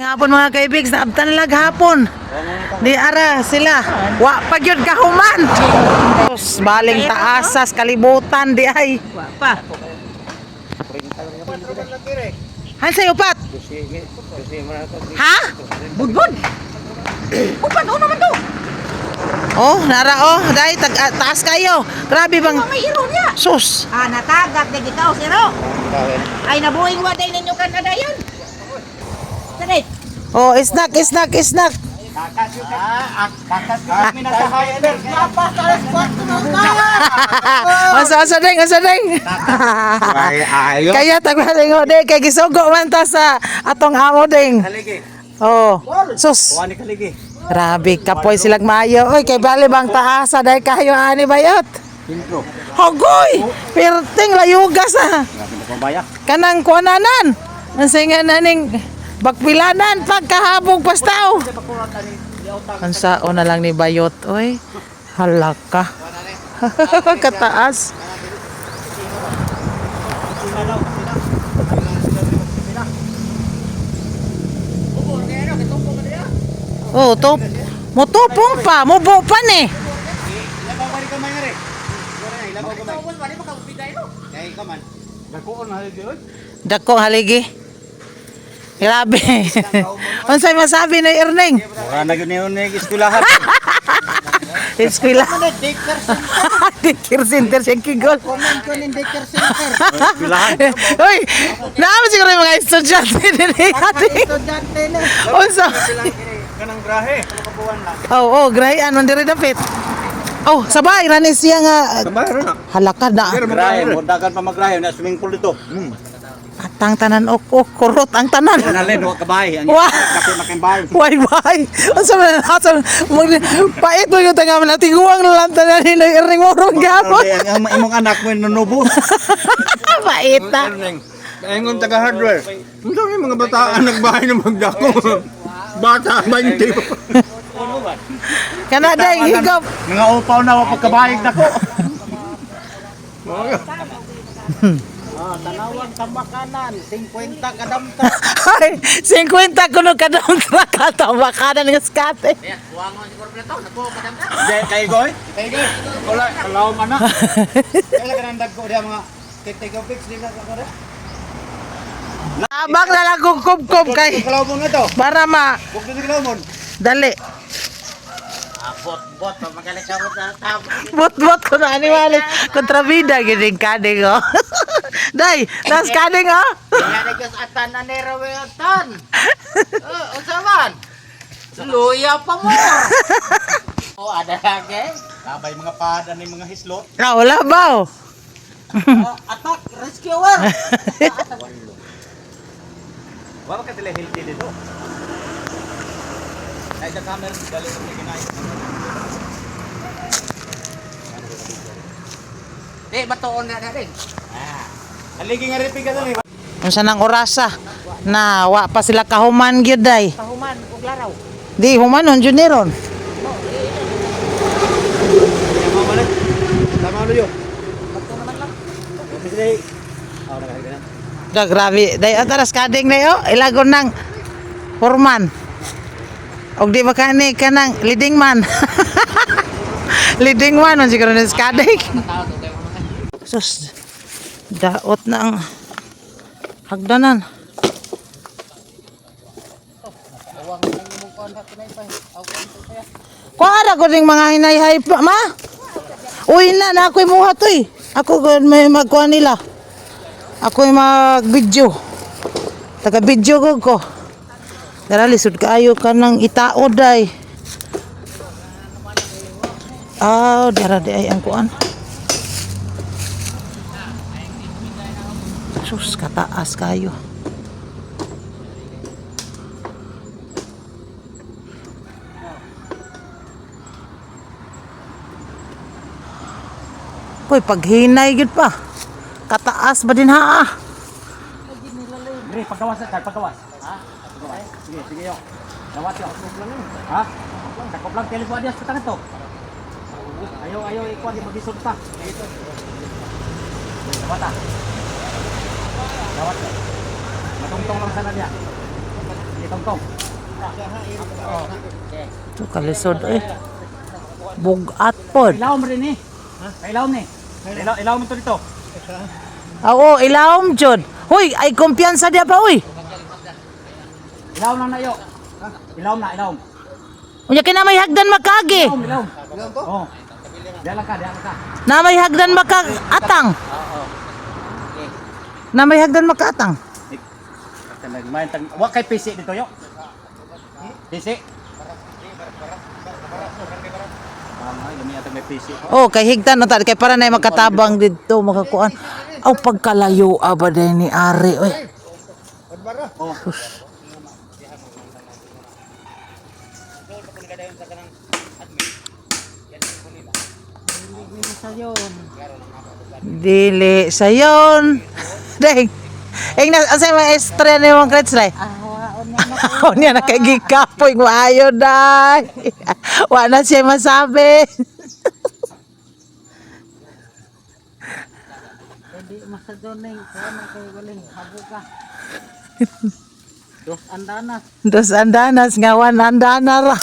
hapon mga kaibigs, naabtan lag hapon. Di ara sila. Wa pa gyud kahuman. Sus, baling taasas kalibutan di ay. Wa pa. Han say upat. Ha? Budbud. Upat o naman to. Oh, nara oh, dai taas kayo. Grabe bang May iro niya. sus. Natagak na gitaw siro. Ay nabuhing waday ninyo kan adayon. Sanit. Oh, snack. Asa ding. Kaya tagmalingo ding kay gisugo man ta sa atong amo ding. Oh, sus. Grabe kapoy silang maayo. Oy, kay bali bang taasa dahil kayo ani bayot. Hogoy, perting layugas ah. Kanang kuananan. Nasinga naning bakpilanan pagkahabog pastaw. Ansa o na lang ni bayot, oy. Halaka. Kataas. Oh, top. Mo topong pa, mo bo pa ni. Dako haligi. Grabe. Unsay masabi ni Erning? Ora na gyud ni eskwelahan. Eskwela. Daycare center siya kigol. Uy, naman siguro yung mga estudyante nila. Estudyante ni. Unsa? Kanang grahe, kabuan lang. Oh, grahe anon diri dapit. Oh, sabay rani siya nga Kabayro na. halakad na. Grahe, mudagan pa magrahe na swimming pool dito. Atang tanan kurot ang tanan. Nalin wa kabay, ang Wah. dako makimbay. Why? Unsa man asan pait mo yung tanga man tiguang lang tanan ni Erning Morong gapon. Ang imong anak mo nanubos. Pait ta. Ingon taga hardware. Unsa may mga bataan nagbahay ng magdako. Bata 20. Kana day higop. Mga upaw na wa pagkabayig nako. Tanawang tambakanan 50 kadamta. Ay, 50 kuno kadang kata bakanan ng skate. Kay goy? Wala kalaw man na. Kaya kanang dagko dia mga kitego fix dila sa kore. Abang na lang kup kay Kalaw mo nga to. para ma Buk dito kalaw mo. dali. Bot magaling ka mo sa tao. Bot ko na animalit kontrabida gining kading oh. Day, nas kading oh. Kaya nagkas atan na ni Roweotan. Usaman. Luya pa mo. Ada lagi. Kabay mga pada ni mga hislot. Ah, wala ba? Attack rescuer. Wa ka tila healthy dito. Ay sa camera dali sa kinay. Batuon na rin. Haligi nga ripig ka doon. Unsa nang orasa na wa pa sila kahuman gyud day. Pahuman ug laraw. Di humanon jud ni ron. Tama ano yun? Bato naman lang. Da grabe day ataras kading day oh ilagon nang forman. Og di ba kani kanang leading man. Leading man on siguro ni kading. Sus. Daot na ang hagdanan. Kuara ko ding mga hinay-hay pa, ma. Uy na ako'y muha to eh. Ako may magkuha nila. Ako'y mag-video. Taga-video ko. Dara lisod kaayo ka ng itaod ay. Dara di ay ang kuan. Sus, kataas kayo. Uy, paghinay gid pa. Kataas ba din ha? Dre, pagkawas na, pagkawas. Ha? Sige yo. Dawat yo. Ha? Sakop lang telepon dia sa tangan to. Ayo ikuan di magisod pa. Dawat ah. Dawat. Matungtong lang sana dia. tong. Ito kalisod eh. Bugat pod. Ilawom rin eh. Ilawom ni. Ilawom ito dito. Oo, ilawom jud. Hoy, ay kumpiyansa dia pa uy. Ilawom lang na iyo. Ilawom na, ilawom. Unya kina may hagdan makagi. Ilawom, ilawom. Ilawom to? Oo. Diyan ka. Na may hagdan makaatang. Na may hagdan makaatang. Wa kay PC dito yo. PC. Ay, lami atong may PC. Oh, kay higtan na ta kay para na makatabang dito makakuan. Aw pagkalayo ba day ni Ari oy. Oh. Dili sayon. Deng. Ing na asay maestra ni mong krets lay. Oh, niya nakagikapoy maayo day. Wa na siya masabi. Hindi masadoneng, kaya na kayo galing, habo ka. Dos andanas. Dos andanas ngawan andana ra.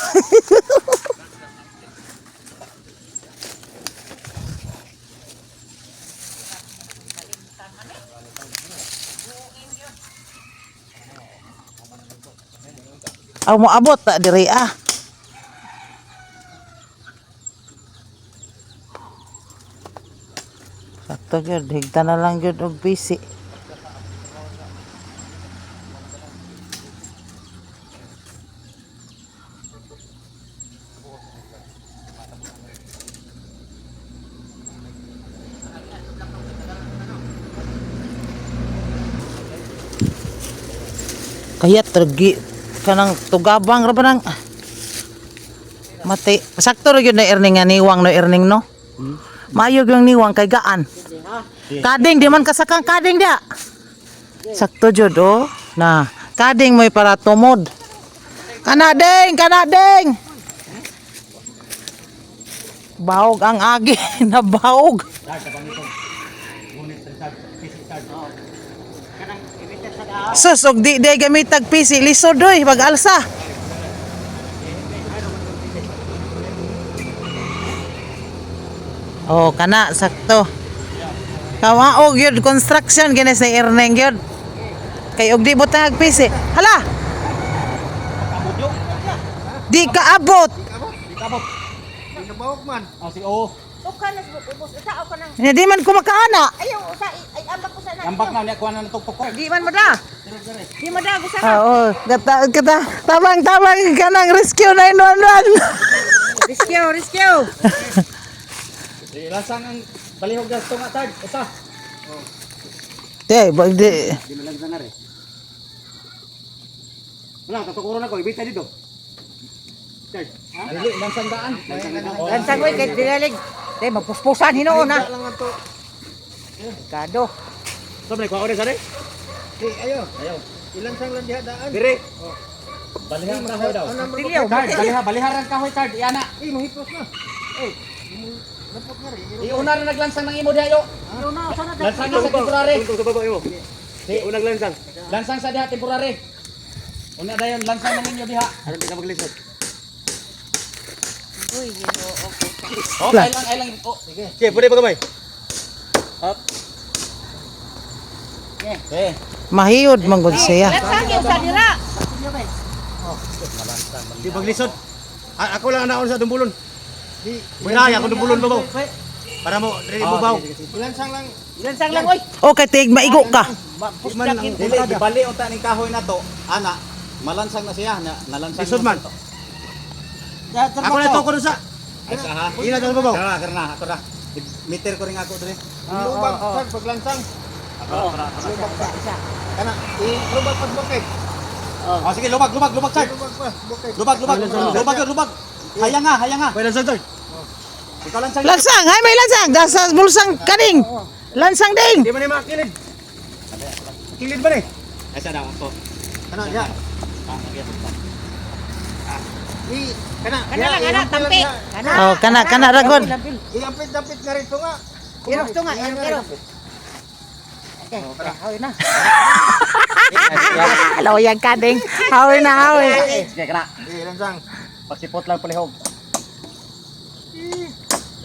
Aw mo abot ta diri ah. Sakto gyud higtan na lang gyud og PC. Kayat tergi kanang tugabang ra ba nang mati sakto ra gyud na earning nga niwang no earning no. Maayog yung niwang kay gaan. Kading di man kasakang kading dia. Sakto jud oh. Na kading mo'y para tumod. Kanading. Bahog ang agi na bahog. Sus og di gamitag PC lisod oy pag-alsa. Oh, kana sakto. Kawaog yun construction gini sa earning yun. Kay og di butang PC. Hala. Di kaabot. Oh, si O. Uka na, ubos, usao ka nang, Di man ko makaana. ayaw, ay ambak ko sana. Ambak na niya kuha na natugtog ko. Di man mada. Di mada, gusa ka. Oo, kata tabang kanang rescue 911. Rescue. Lasang ang balihog na tunga tag. Usa. Di, di. Di man lang sangar eh. Wala, tatukuro na ko. Ibita dito. Tag. Dili, lansang daan. Lansang ko, kay dinalig. Tay, magpuspusan, hinoon na. Kado. Sabi ko ako rin sari. Ayo, Ayaw. ilansang lang diha daan. Dire. Balihar mo kahoy daw. Tilyaw, Card, baliharan kahoy card. Iana. Mahipos na. Lapot na rin. Iuna rin naglansang ng imo diha yo. Ano na, sana Lansang na sa temporary. Tungtong sa baba mo. Si unang lansang. Lansang sa diha temporary. Una dayon lansang ng inyo diha. Ano di ka maglisod? Uy, okay. Oh, ay lang. Oh, sige. Sige, pwede pa kamay. Up. Okay. Mahiyod manggod siya. Lansang yung sa dira. Di maglisod. Ako lang naon sa dumbulon. Di, wala ako dumbulon babaw. Para mo dili babaw. Ilansang lang. Lansang lang, oy. Okay, tig maigo ka. Man ang Dili gibali unta ning kahoy na to. Ana, malansang na siya na nalansang. lisod man. Ako na to ko sa. Ay sa ha. Ina sa babaw. Karna, ako ra. Meter ko rin ako dre. Lubag sa paglansang. Kana, lubag pag bukid. Oh, sige, lubag, sir. Lubag pa, bukid. Lubag. Hayang nga. Pwede sa sir. Ikaw lansang. Lansang, hay may lansang. Dasa bulsang kaning. Lansang ding. Di man ni makilid. Kilid ba ni? Ay sa daw ko. Kana, ya. Kana lang, ana, tampi. Oh, kana ragod. Iampit-dampit nga rito nga. Irok to nga, irok. Okay, hoy na. Loyang kading. Hawi na hawi. Sige kana. Eh, lansang. Pasipot lang palihog.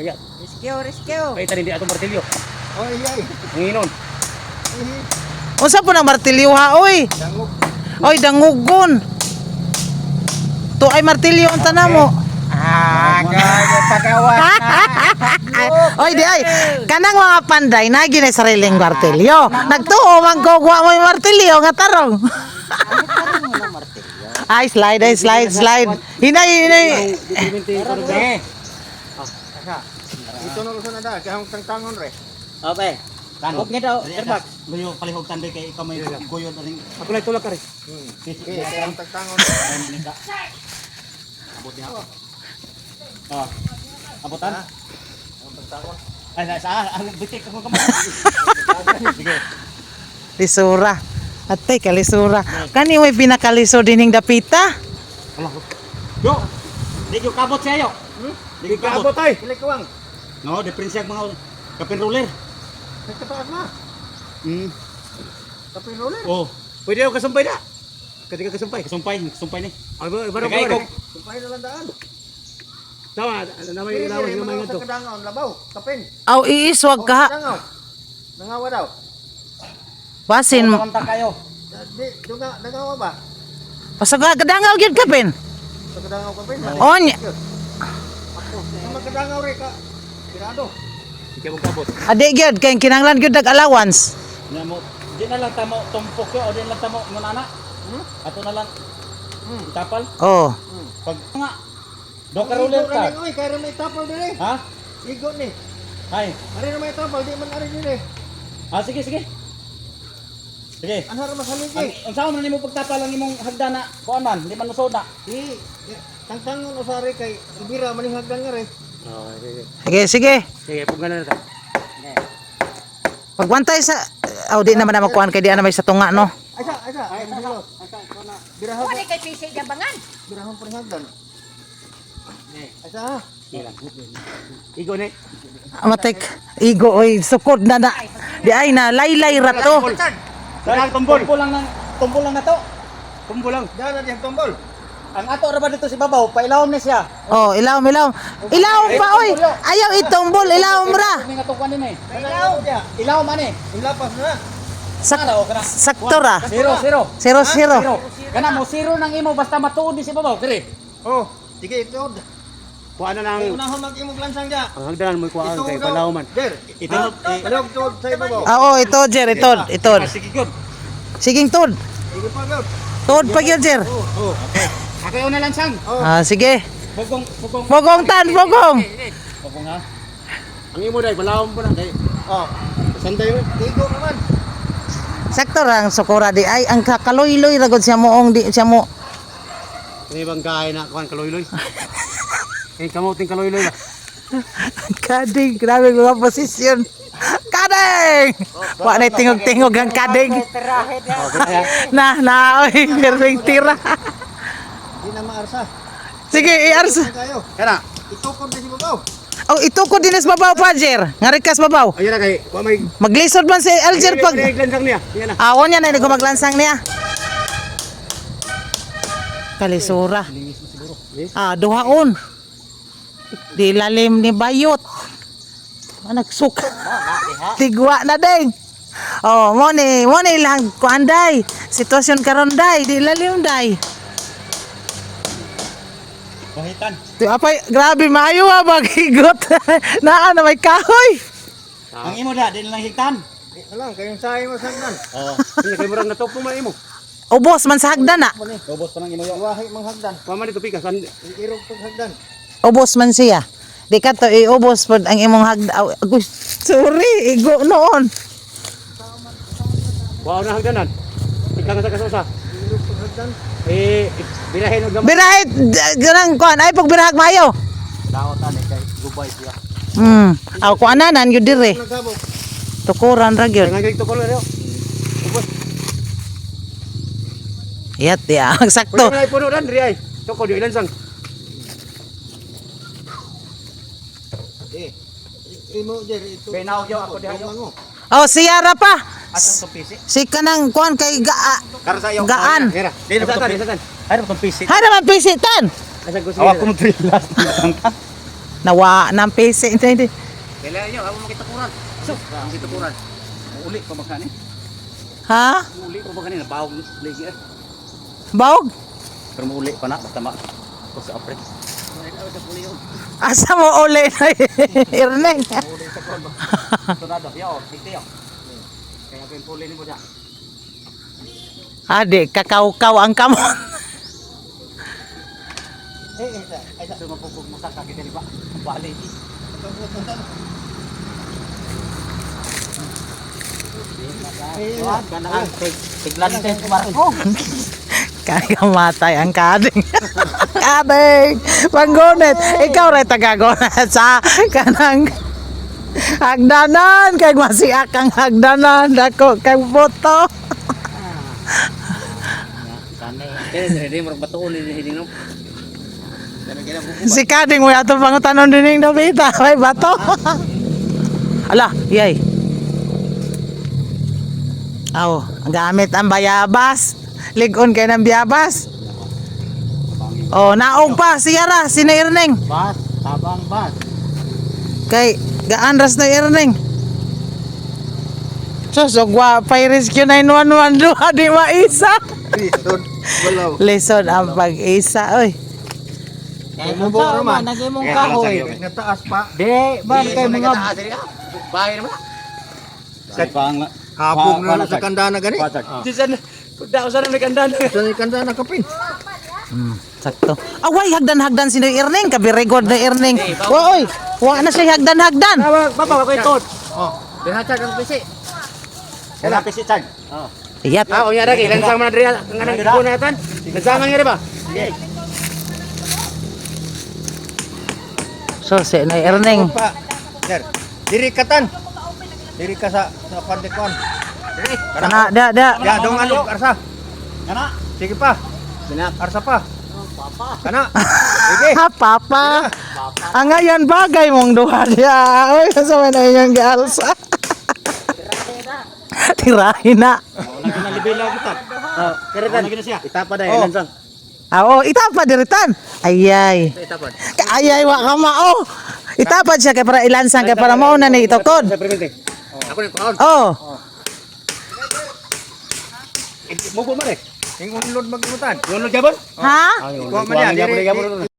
Kaya, Rescue. kaya tani di atong martilyo. Oh, iya. Nginon. Unsa po nang martilyo ha, oy? Dangog. Oy, dangugon. To ay martilyo ang tanamo. Oy, di ay. Kanang mga panday na gina sariling martilyo. Nagtuo man ko mo yung martilyo nga tarong. Ay, slide. Hinay. Sige. Ito na gusto na da, kaya ang tangtangon re. Okay. Huwag nga daw, Kerbak. Luyo, palihog tanday kay ikaw may guyod na rin. Ako lang tulak ka rin. Okay, kaya ang tangtangon. Abot niya ako. Oh. Abotan? Ang tangtangon. Ay, ang bitik ako kamay. Sige. Lisura. Atay, kalisura. Kani may pinakaliso dining dapita. Yo! Di yung kabot siya yo. Di yung kabot. ay. Kili kuwang. No, difference yung mga kapin roller. Nagkataas na. Kapin roller. Oh. Pwede ako kasumpay na. Kati ka kasumpay. Kasumpay ni. Ay, iba Kaya ikaw. Sumpay na lang daan. Tawa, namay Mga sa kadangaw, labaw, kapin. Aw, iiswag ka. Kadangaw. Nangawa daw. Basin. Kontak kayo. Di, nangawa ba? Pasaga kadangaw gyud kapin. Sa kadangaw kapin. Onya. Ang magkadangaw rin ka. Pirado. Sige mo kabot. Adi gyud kay kinahanglan gyud dag allowance. Nya mo, di na lang tamo tumpok yo o di na lang tamo ngunana. Ato na lang. Tapal. Oh. Pag nga. Do ka roller ka. Oy, kaya may tapal din eh. Ha? Igo ni. Ay. Ari na may tapal, di man ari din eh. Sige. Sige. Ano ra masaligi? Ang saan man nimo pagtapal ang imong hagdan na kuan man, di man usod na. Di, tangtangon usari kay ibira maning hagdan nga rin. Sige. Sige, pugnan na ta. Pagbantay sa di naman na makuan kay di na may sa tunga no. Ay sa. Ay, dilo. Birahon, Wala kay PC jabangan. birahon pa ring hagdan. Ay sa. Igo ni. Amatek igo oy sukod na na. Di ay na laylay rato. Dahil tumbol lang na to. Tumbol lang. Daan na diyang tombol. Ang ato ra ba dito si babaw, pailawom ni siya. Oh, ilaw. Ilaw pa oy. Ayaw itumbol, ilaw ra. Ning ato kuan ni. Ilaw dia. Ilawom ani. Ilapas na. Sakto ra. Zero. 0-0. Kana mo zero nang imo basta matuod ni si babaw, kire. Oh, sige ito. Kuan na lang. Unahon mag-imog lansang dia. Ang hagdanan mo kuan Ito kay daw. palawman. Der. Ito Palawag tuod sa ibabaw. Oo, ito jer, ito. sige gud. Siging tod. Sige pa gud. Tod pa gyud jer. Oh, okay. Ako na lang sang. Sige. Bugong. Bogong bogong. Bugong ha. Ang imo dai palawom pa na kay. Oh, Sanday mo. tigo naman. Sakto ra ang sukura di ay ang kakaloy-loy ra gud siya moong di siya mo. Ini bang kain na kuan kaloy-loy. Kamuting kaloy-loy ba? Kading, grabe mga posisyon. Kading! Wa na tingog-tingog ang kading. Oy, perfect tira. Di na maarsa. Sige, iarsa. Kayo. Kana. Itukod na si babaw. Oh, ito ko dinis babaw pa, Jer. Ngarikas babaw. Ayun na kay wa may Maglisod man si Alger pag... glansang niya. Yan na. Awon niya na, hindi ko maglansang niya. Kalisura. Duhaon. Di lalim ni bayot. Nagsuka. Tigwa na ding. Oh, mo ni lang kuanday. Sitwasyon karon day, di lalim day. Kahitan. Ti apay grabe maayo magigot. Naa na may kahoy. Ang imo da din lang higtan. Alam, kayong sayo mo sagdan. Oo. Hindi kay murag natupong man imo. Ubos man sa hagdan na. Ubos pa nang imo yo. Wahi mang hagdan. Wa man dito pikas. Irog pag hagdan. Ubos man siya. Di ka to iubos pod ang imong hagdan. Sorry, igo noon. Wa na hagdanan. Ikaw sa kasusa. Irog pag hagdan. Birahin og gamay. Birahit ganang kuan ay pag birahag mayo. Daot ani kay gubay siya. Aw kuananan gyud dire. Nagabog. Tukuran ra gyud. Nga to kolor yo. Ubos. Yat ya, sakto. Puno na puno ran diri ay. Toko di ilansang. Imo jer ito. Benaw yo ako diha yo. Mango. Oh, siya ra pa. Asa tong pisi? Si kanang kuan kay Kara sa iyo. Gaan. Mira. Dito sa tan. Ay, tong pisi. Hay naman pisitan. Awak ko mo trilas. Nawa ng pisi. Hindi. Kailangan niyo amo makita kuran. So, makita kuran. Uli pa ba kani? Ha? Uli pa ba kani na bawog lagi eh. Bawog? Pero mo uli pa na basta ma. Ko sa apre. Asa mo uli na irneng. Tornado, yo, dito yo. Kaya pin puli ni mo dia. Adik, kakaukaw ang kamon. Ay sa mapupug mo sa kakita di ba? Bali. Ganaan, tiglan din Marco. Kaya matay ang kading. Kading! Panggunit! Ikaw rin tagagunit sa kanang hagdanan. Kaya masiak ang hagdanan. Dako kay boto. Kaya hindi mo batuon ni hindi no. Si kading mo yato pangutanon din yung Davita. May bato. Ala, yay. Aw, gamit ang bayabas. Ligon kay ng biyabas. Oh, naog pa si Yara, si na Irning. Bas, tabang bas. Kay gaanras na Irning. So, gwa pay rescue 911 duha di maisa. Lisod. Balaw. Lesson ang pag-isa, oy. Kaya mo ba naman nagimong kahoy. Nataas pa. Di, ba kay mga Bahay naman. sa pang Hapog na sa kandana gani. Disan daw sa nang kandan. Sa kandana kapin. Sakto. Away hagdan-hagdan si Irning, kabirigod na Irning. Wa oy, wa na siya hagdan-hagdan. Baba ko ito. Oh. Dihatag ang pisi. Kaya pisi tag. Oh. Iyat. Ah, unya lagi lansang man diri nganang gunatan. Nagsama ngiri ba? So, si na Irning. Pa. Sir. Diri katan. Diri ka sa pandekon. Diri. Kana da. Ya, dong alo arsa. Kana. Sige pa. Sinap. Arsa pa. Kana. Sige. Ha, papa. Ang ngayon bagay mong duha diya. Oy, sa man na yung galsa. Tirahin na. Wala na libela kita. Oh, karitan. Wala siya. Itapa dai lansang. Oo, itapad diritan. Ayay. Itapad. Ayay wa ka mao. Itapad siya kay para ilansang kay para mao na ni itokod. Sa permente. Ako ni kaon. Oh. Mubo man eh. Ingon lod magmutan. Yun gabon? Ha? Kuha man yan, diri.